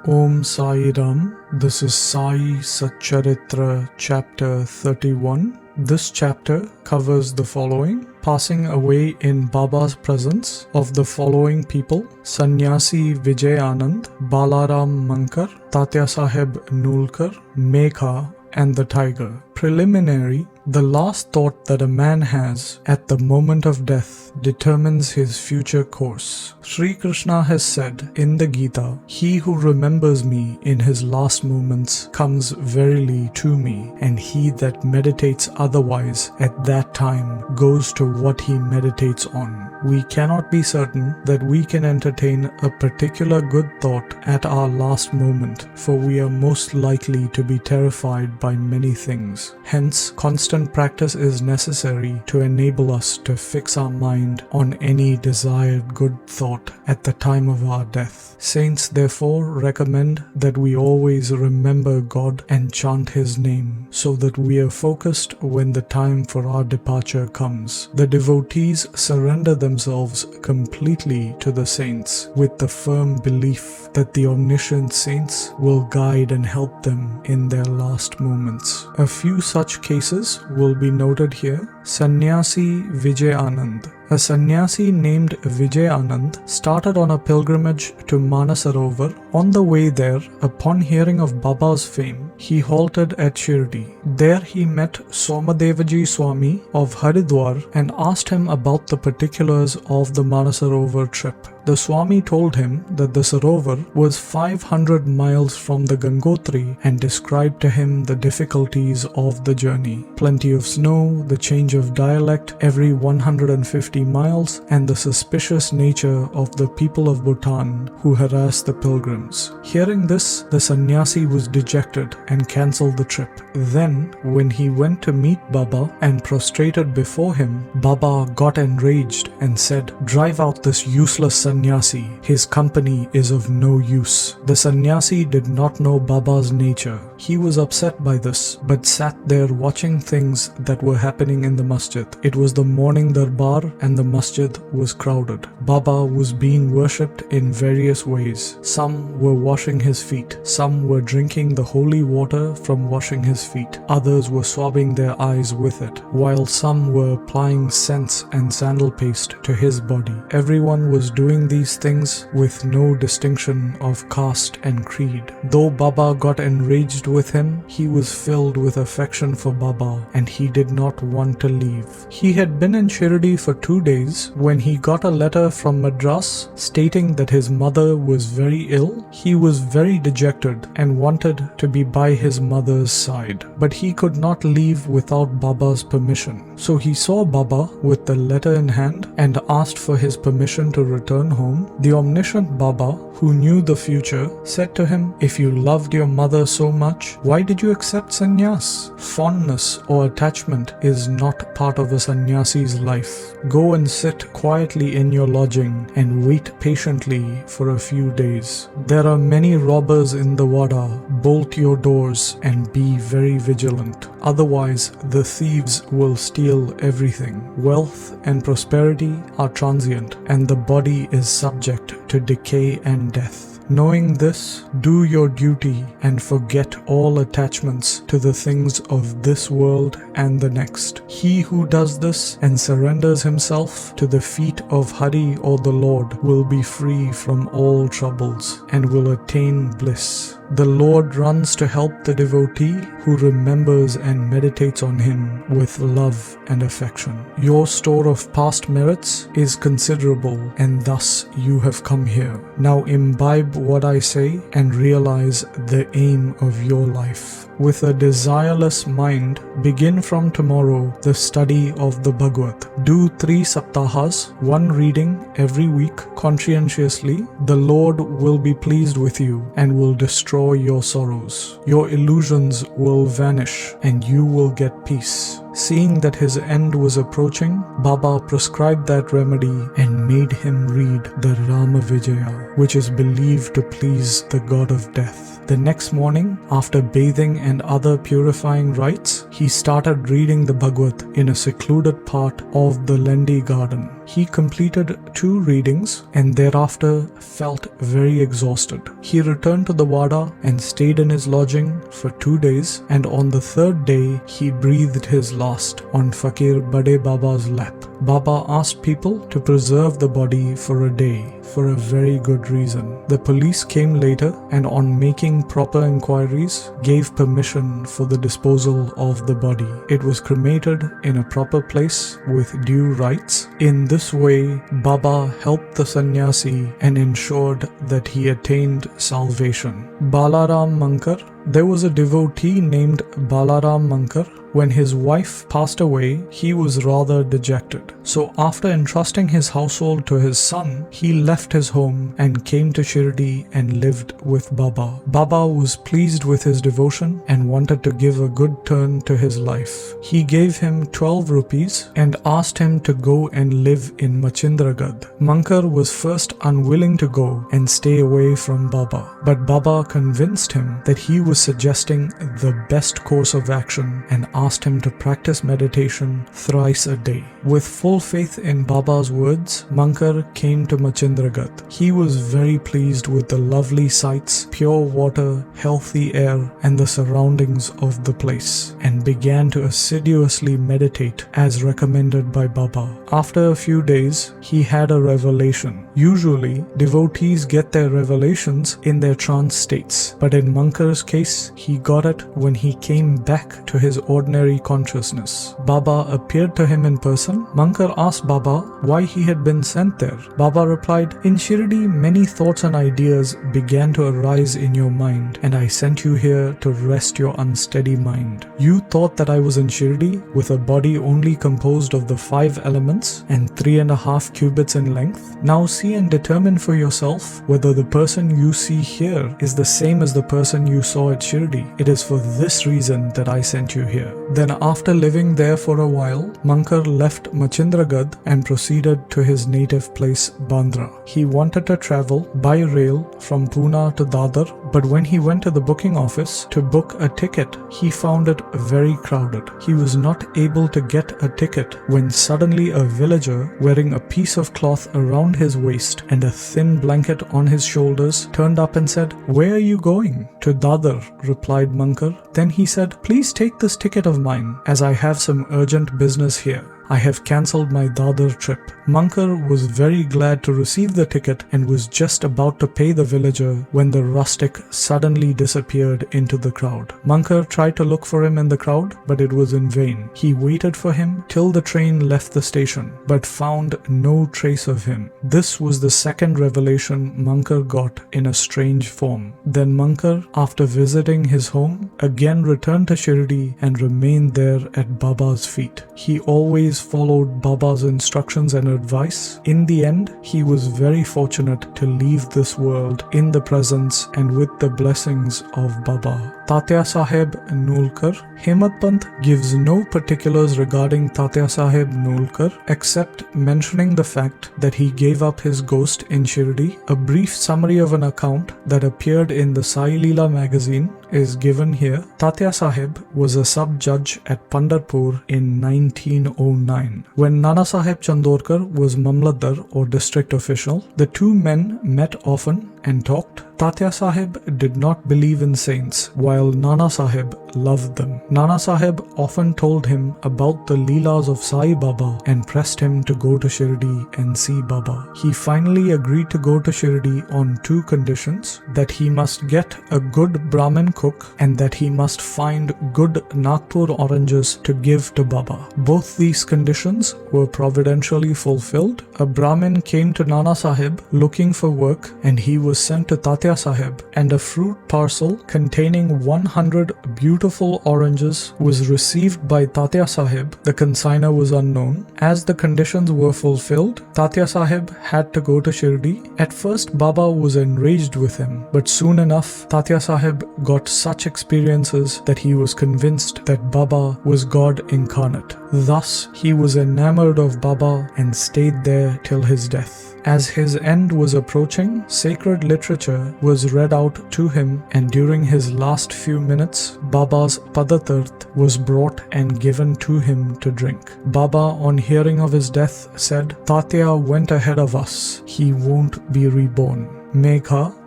Om Sai Ram. This is Sai Satcharitra, Chapter 31. This chapter covers the following: passing away in Baba's presence of the following people: Sannyasi Vijayanand, Balaram Mankar, Tatya Sahib Noolkar, Megha, and the tiger. Preliminary: the last thought that a man has at the moment of death determines his future course. Shri Krishna has said in the Gita, "He who remembers me in his last moments comes verily to me, and he that meditates otherwise at that time goes to what he meditates on." We cannot be certain that we can entertain a particular good thought at our last moment, for we are most likely to be terrified by many things. Hence, constant practice is necessary to enable us to fix our mind on any desired good thought at the time of our death. Saints therefore recommend that we always remember God and chant His name, so that we are focused when the time for our departure comes. The devotees surrender themselves completely to the saints, with the firm belief that the omniscient saints will guide and help them in their last moments. A few such cases will be noted here. Sannyasi Vijayanand. A sannyasi named Vijayanand started on a pilgrimage to Manasarovar. On the way there, upon hearing of Baba's fame, he halted at Shirdi. There he met Somadevaji Swami of Haridwar and asked him about the particulars of the Manasarovar trip. The Swami told him that the Sarovar was 500 miles from the Gangotri and described to him the difficulties of the journey. Plenty of snow, the change of dialect every 150 miles, and the suspicious nature of the people of Bhutan who harassed the pilgrims. Hearing this, the sannyasi was dejected and cancelled the trip. Then, when he went to meet Baba and prostrated before him, Baba got enraged and said, "Drive out this useless sannyasi. His company is of no use." The sannyasi did not know Baba's nature. He was upset by this, but sat there watching things that were happening in the masjid. It was the morning darbar and the masjid was crowded. Baba was being worshipped in various ways. Some were washing his feet. Some were drinking the holy water from washing his feet. Others were swabbing their eyes with it, while some were applying scents and sandal paste to his body. Everyone was doing these things with no distinction of caste and creed. Though Baba got enraged with him, he was filled with affection for Baba and he did not want to leave. He had been in Shirdi for 2 days when he got a letter from Madras stating that his mother was very ill. He was very dejected and wanted to be by his mother's side, but he could not leave without Baba's permission. So he saw Baba with the letter in hand and asked for his permission to return home. The omniscient Baba, who knew the future, said to him, "If you loved your mother so much, why did you accept sannyas? Fondness or attachment is not part of a sannyasi's life. Go and sit quietly in your lodging and wait patiently for a few days. There are many robbers in the wada. Bolt your doors and be very vigilant. Otherwise, the thieves will steal everything. Wealth and prosperity are transient, and the body is subject to decay and death. Knowing this, do your duty and forget all attachments to the things of this world and the next. He who does this and surrenders himself to the feet of Hari or the Lord will be free from all troubles and will attain bliss. The Lord runs to help the devotee who remembers and meditates on Him with love and affection. Your store of past merits is considerable, and thus you have come here. Now imbibe what I say and realize the aim of your life. With a desireless mind, begin from tomorrow the study of the Bhagavad. Do 3 saptahas, 1 reading every week conscientiously. The Lord will be pleased with you and will destroy your sorrows. Your illusions will vanish and you will get peace. Seeing that his end was approaching, Baba prescribed that remedy and made him read the Rama Vijaya, which is believed to please the god of death. The next morning, after bathing and other purifying rites, he started reading the Bhagavad in a secluded part of the Lendi garden. He completed 2 readings and thereafter felt very exhausted. He returned to the Wada and stayed in his lodging for 2 days, and on the 3rd day he breathed his last on Fakir Bade Baba's lap. Baba asked people to preserve the body for a day for a very good reason. The police came later and on making proper inquiries gave permission for the disposal of the body. It was cremated in a proper place with due rites. In this way, Baba helped the sannyasi and ensured that he attained salvation. Balaram Mankar. There was a devotee named Balaram Mankar. When his wife passed away, he was rather dejected. So after entrusting his household to his son, he left his home and came to Shirdi and lived with Baba. Baba was pleased with his devotion and wanted to give a good turn to his life. He gave him 12 rupees and asked him to go and live in Machindragad. Mankar was first unwilling to go and stay away from Baba, but Baba convinced him that he was suggesting the best course of action and asked him to practice meditation thrice a day. With full faith in Baba's words, Mankar came to Machindragad. He was very pleased with the lovely sights, pure water, healthy air, and the surroundings of the place, and began to assiduously meditate as recommended by Baba. After a few days, he had a revelation. Usually, devotees get their revelations in their trance states, but in Mankar's case, he got it when he came back to his ordinary consciousness. Baba appeared to him in person. Mankar asked Baba why he had been sent there. Baba replied, "In Shirdi, many thoughts and ideas began to arise in your mind, and I sent you here to rest your unsteady mind. You thought that I was in Shirdi with a body only composed of the 5 elements and 3.5 cubits in length. Now see and determine for yourself whether the person you see here is the same as the person you saw at Shirdi. It is for this reason that I sent you here." Then after living there for a while, Mankar left Machindragad and proceeded to his native place Bandra. He wanted to travel by rail from Pune to Dadar, but when he went to the booking office to book a ticket, he found it very crowded. He was not able to get a ticket when suddenly a villager wearing a piece of cloth around his waist and a thin blanket on his shoulders turned up and said, "Where are you going?" "To Dadar," replied Mankar. Then he said, "Please take this ticket of mine, as I have some urgent business here. I have cancelled my Dadar trip." Mankar was very glad to receive the ticket and was just about to pay the villager when the rustic suddenly disappeared into the crowd. Mankar tried to look for him in the crowd, but it was in vain. He waited for him till the train left the station, but found no trace of him. This was the second revelation Mankar got in a strange form. Then Mankar, after visiting his home, again returned to Shirdi and remained there at Baba's feet. He always followed Baba's instructions and advice. In the end, he was very fortunate to leave this world in the presence and with the blessings of Baba. Tatya Sahib Noolkar. Hemadpant gives no particulars regarding Tatya Sahib Noolkar except mentioning the fact that he gave up his ghost in Shirdi. A brief summary of an account that appeared in the Sai Leela magazine is given here. Tatya Sahib was a sub-judge at Pandharpur in 1909. When Nana Sahib Chandorkar was Mamlatdar or district official, the two men met often and talked. Tatya Sahib did not believe in saints, while Nana Sahib loved them. Nana Sahib often told him about the Leelas of Sai Baba and pressed him to go to Shirdi and see Baba. He finally agreed to go to Shirdi on 2 conditions: that he must get a good Brahmin cook and that he must find good Nagpur oranges to give to Baba. Both these conditions were providentially fulfilled. A Brahmin came to Nana Sahib looking for work, and he was sent to Tatya Sahib, and a fruit parcel containing 100 beautiful oranges was received by Tatya Sahib. The consignor was unknown. As the conditions were fulfilled, Tatya Sahib had to go to Shirdi. At first, Baba was enraged with him, but soon enough, Tatya Sahib got such experiences that he was convinced that Baba was God incarnate. Thus, he was enamored of Baba and stayed there till his death. As his end was approaching, sacred literature was read out to him, and during his last few minutes, Baba's Padatirth was brought and given to him to drink. Baba, on hearing of his death, said, "Tatya went ahead of us. He won't be reborn."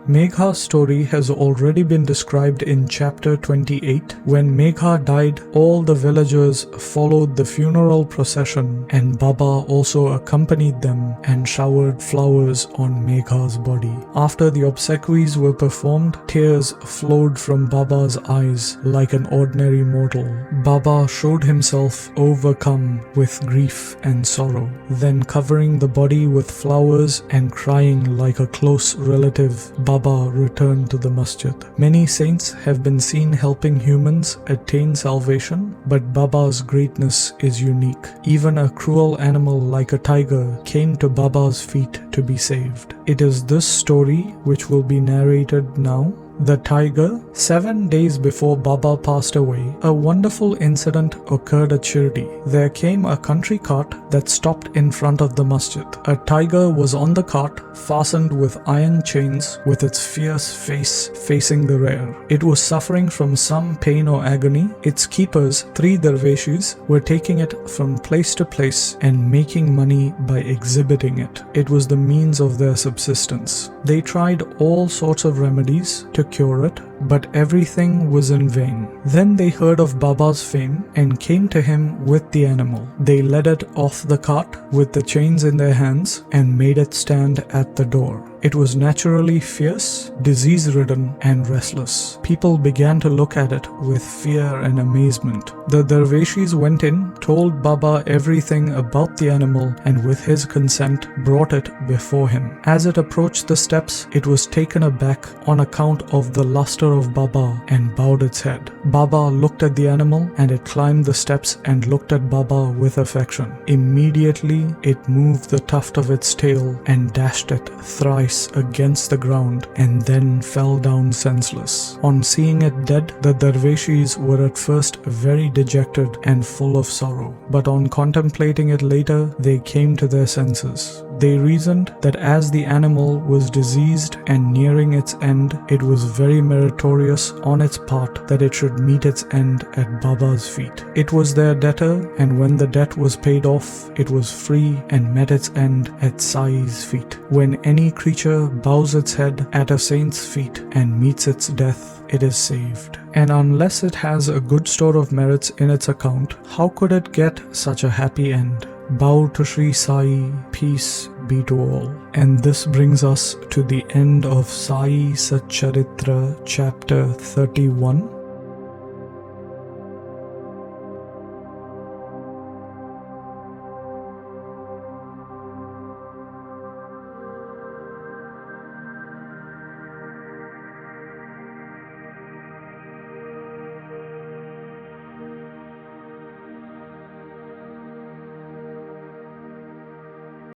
Megha's story has already been described in chapter 28. When Megha died, all the villagers followed the funeral procession, and Baba also accompanied them and showered flowers on Megha's body. After the obsequies were performed, tears flowed from Baba's eyes like an ordinary mortal. Baba showed himself overcome with grief and sorrow. Then, covering the body with flowers and crying like a close relative, Baba returned to the masjid. Many saints have been seen helping humans attain salvation, but Baba's greatness is unique. Even a cruel animal like a tiger came to Baba's feet to be saved. It is this story which will be narrated now. The tiger. 7 days before Baba passed away, a wonderful incident occurred at Shirdi. There came a country cart that stopped in front of the masjid. A tiger was on the cart, fastened with iron chains, with its fierce face facing the rear. It was suffering from some pain or agony. Its keepers, 3 dervishis, were taking it from place to place and making money by exhibiting it. It was the means of their subsistence. They tried all sorts of remedies to cure it, but everything was in vain. Then they heard of Baba's fame and came to him with the animal. They led it off the cart with the chains in their hands and made it stand at the door. It was naturally fierce, disease-ridden, and restless. People began to look at it with fear and amazement. The dervishis went in, told Baba everything about the animal, and with his consent brought it before him. As it approached the steps, it was taken aback on account of the luster of Baba and bowed its head. Baba looked at the animal, and it climbed the steps and looked at Baba with affection. Immediately, it moved the tuft of its tail and dashed it thrice against the ground and then fell down senseless. On seeing it dead, the dervishis were at first very dejected and full of sorrow, but on contemplating it later, they came to their senses. They reasoned that as the animal was diseased and nearing its end, it was very meritorious on its part that it should meet its end at Baba's feet. It was their debtor, and when the debt was paid off, it was free and met its end at Sai's feet. When any creature bows its head at a saint's feet and meets its death, it is saved. And unless it has a good store of merits in its account, how could it get such a happy end? Bow to Shri Sai, peace be to all. And this brings us to the end of Sai Satcharitra chapter 31.